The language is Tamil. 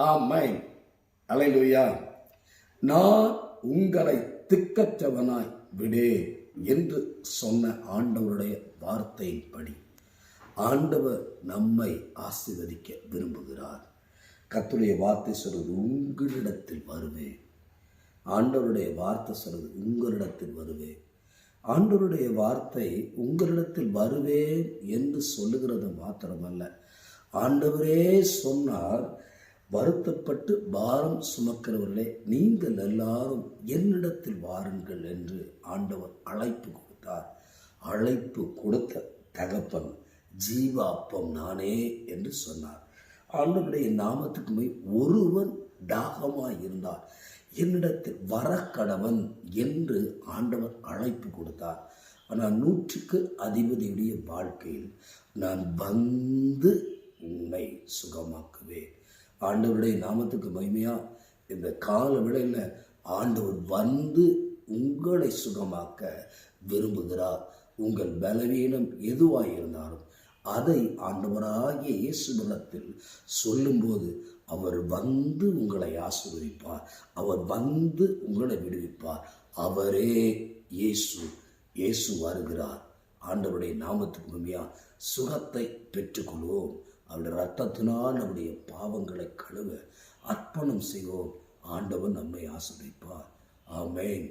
ஆமென். அல்லேலூயா. நான் உங்களை திக்கற்றவனாய் விடேன் என்று சொன்ன ஆண்டவருடைய வார்த்தையின்படி ஆண்டவர் நம்மை ஆசீர்வதிக்க விரும்புகிறார். கர்த்தருடைய வார்த்தை சொல்வது, உங்களிடத்தில் வருவேன். ஆண்டவருடைய வார்த்தை சொல்வது, உங்களிடத்தில் வருவேன். ஆண்டவருடைய வார்த்தை உங்களிடத்தில் வருவேன் என்று சொல்லுகிறது மாத்திரமல்ல, ஆண்டவரே சொன்னார், வருத்தப்பட்டு பாரம் சுமக்கிறவர்களே நீங்கள் எல்லாரும் என்னிடத்தில் வாருங்கள் என்று ஆண்டவர் அழைப்பு கொடுத்தார். அழைப்பு கொடுத்த தகப்பன் ஜீவ அப்பம் நானே என்று சொன்னார். ஆண்டவருடைய நாமத்துக்கு போய் ஒருவன் தாகமாய் இருந்தார், என்னிடத்தில் வரக்கடவன் என்று ஆண்டவர் அழைப்பு கொடுத்தார். ஆனால் 100க்கு அதிபதியுடைய வாழ்க்கையில் நான் வந்து உன்னை சுகமாக்குவேன். ஆண்டவருடைய நாமத்துக்கு மகிமையா இந்த கால வேளையில் ஆண்டவர் வந்து உங்களை சுகமாக்க விரும்புகிறார். உங்கள் பலவீனம் எதுவாக இருந்தாலும் அதை ஆண்டவராகிய இயேசுவிடத்தில் சொல்லும்போது அவர் வந்து உங்களை ஆசீர்வதிப்பார். அவர் வந்து உங்களை விடுவிப்பார். அவரே இயேசு. இயேசு வருகிறார். ஆண்டவருடைய நாமத்துக்கு மகிமையா சுகத்தை பெற்றுக்கொள்வோம். அவருடைய இரத்தத்தினால் நம்முடைய பாவங்களை கழுவ அர்ப்பணம் செய்வோம். ஆண்டவர் நம்மை ஆசீர்வதிப்பார். ஆமென்.